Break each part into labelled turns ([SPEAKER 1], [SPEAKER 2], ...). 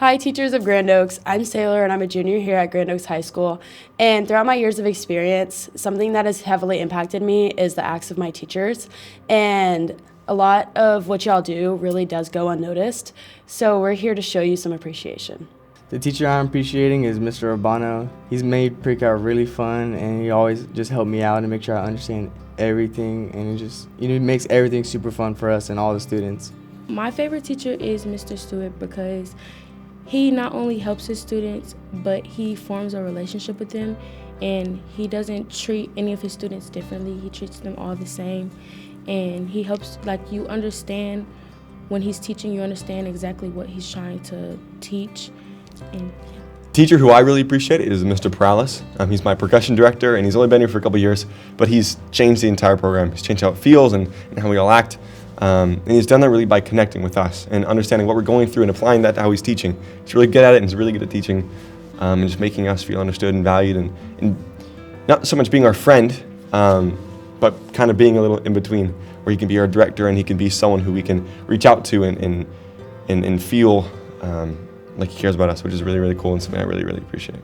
[SPEAKER 1] Hi, teachers of Grand Oaks. I'm Sailor, and I'm a junior here at Grand Oaks High School. And throughout my years of experience, something that has heavily impacted me is the acts of my teachers. And a lot of what y'all do really does go unnoticed. So we're here to show you some appreciation.
[SPEAKER 2] The teacher I'm appreciating is Mr. Urbano. He's made pre-cal really fun, and he always just helped me out and make sure I understand everything. And it just, it makes everything super fun for us and all the students.
[SPEAKER 3] My favorite teacher is Mr. Stewart because he not only helps his students, but he forms a relationship with them, and he doesn't treat any of his students differently. He treats them all the same, and he helps, you understand when he's teaching, you understand exactly what he's trying to teach. And
[SPEAKER 4] Teacher who I really appreciate is Mr. Perales. He's my percussion director, and he's only been here for a couple years, but he's changed the entire program. He's changed how it feels and how we all act. And he's done that really by connecting with us and understanding what we're going through and applying that to how he's teaching. He's really good at it, and he's really good at teaching and just making us feel understood and valued, and not so much being our friend, but kind of being a little in between, where he can be our director and he can be someone who we can reach out to and feel like he cares about us, which is really, really cool and something I really, really appreciate.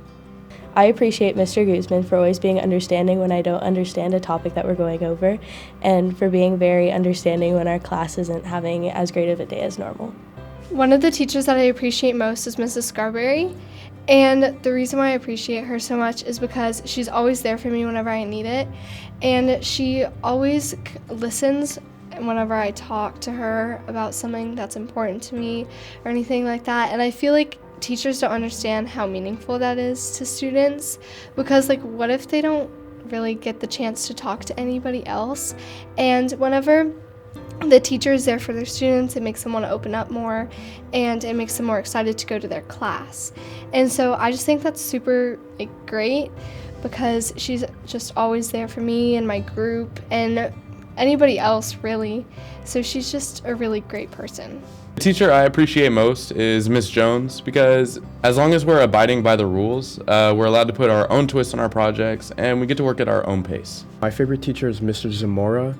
[SPEAKER 5] I appreciate Mr. Guzman for always being understanding when I don't understand a topic that we're going over, and for being very understanding when our class isn't having as great of a day as normal.
[SPEAKER 6] One of the teachers that I appreciate most is Mrs. Scarberry, and the reason why I appreciate her so much is because she's always there for me whenever I need it, and she always listens whenever I talk to her about something that's important to me or anything like that. And I feel like teachers don't understand how meaningful that is to students, because what if they don't really get the chance to talk to anybody else? And whenever the teacher is there for their students, it makes them want to open up more, and it makes them more excited to go to their class. And so I just think that's super great, because she's just always there for me and my group and anybody else really. So she's just a really great person.
[SPEAKER 7] The teacher I appreciate most is Miss Jones, because as long as we're abiding by the rules, we're allowed to put our own twist on our projects, and we get to work at our own pace.
[SPEAKER 8] My favorite teacher is Mr. Zamora,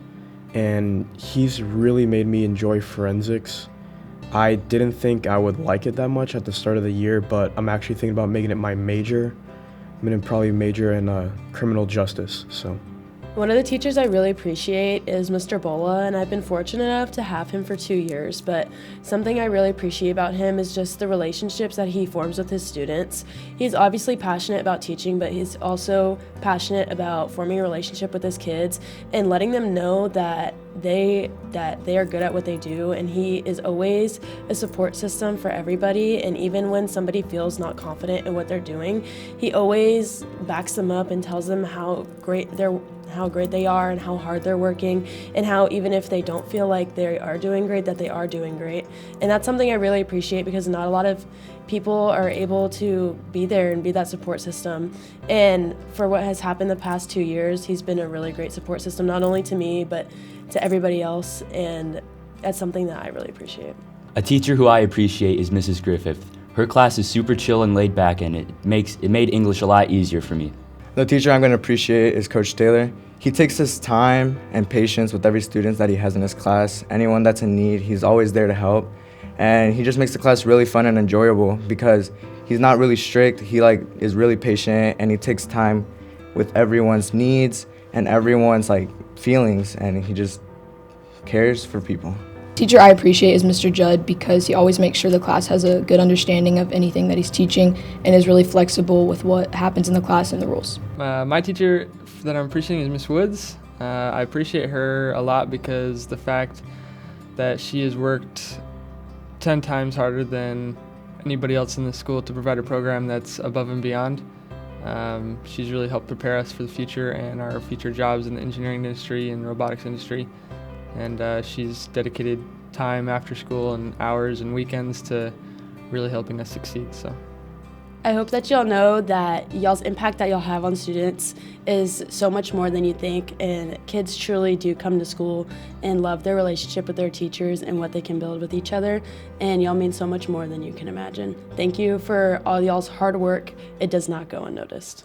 [SPEAKER 8] and he's really made me enjoy forensics. I didn't think I would like it that much at the start of the year, but I'm actually thinking about making it my major. I'm going to probably major in criminal justice.
[SPEAKER 1] One of the teachers I really appreciate is Mr. Bola, and I've been fortunate enough to have him for 2 years, but something I really appreciate about him is just the relationships that he forms with his students. He's obviously passionate about teaching, but he's also passionate about forming a relationship with his kids and letting them know that they are good at what they do, and he is always a support system for everybody. And even when somebody feels not confident in what they're doing, he always backs them up and tells them how great they are and how hard they're working, and how even if they don't feel like they are doing great, that they are doing great. And that's something I really appreciate, because not a lot of people are able to be there and be that support system. And for what has happened the past 2 years, he's been a really great support system, not only to me, but to everybody else. And that's something that I really appreciate.
[SPEAKER 9] A teacher who I appreciate is Mrs. Griffith. Her class is super chill and laid back, and it made English a lot easier for me.
[SPEAKER 2] The teacher I'm going to appreciate is Coach Taylor. He takes his time and patience with every student that he has in his class. Anyone that's in need, he's always there to help. And he just makes the class really fun and enjoyable, because he's not really strict. He is really patient, and he takes time with everyone's needs and everyone's feelings, and he just cares for people.
[SPEAKER 10] Teacher I appreciate is Mr. Judd, because he always makes sure the class has a good understanding of anything that he's teaching and is really flexible with what happens in the class and the rules.
[SPEAKER 11] My teacher that I'm appreciating is Miss Woods. I appreciate her a lot because the fact that she has worked 10 times harder than anybody else in the school to provide a program that's above and beyond. She's really helped prepare us for the future and our future jobs in the engineering industry and robotics industry. And she's dedicated time after school and hours and weekends to really helping us succeed. So
[SPEAKER 1] I hope that y'all know that y'all's impact that y'all have on students is so much more than you think, and kids truly do come to school and love their relationship with their teachers and what they can build with each other, and y'all mean so much more than you can imagine. Thank you for all y'all's hard work. It does not go unnoticed.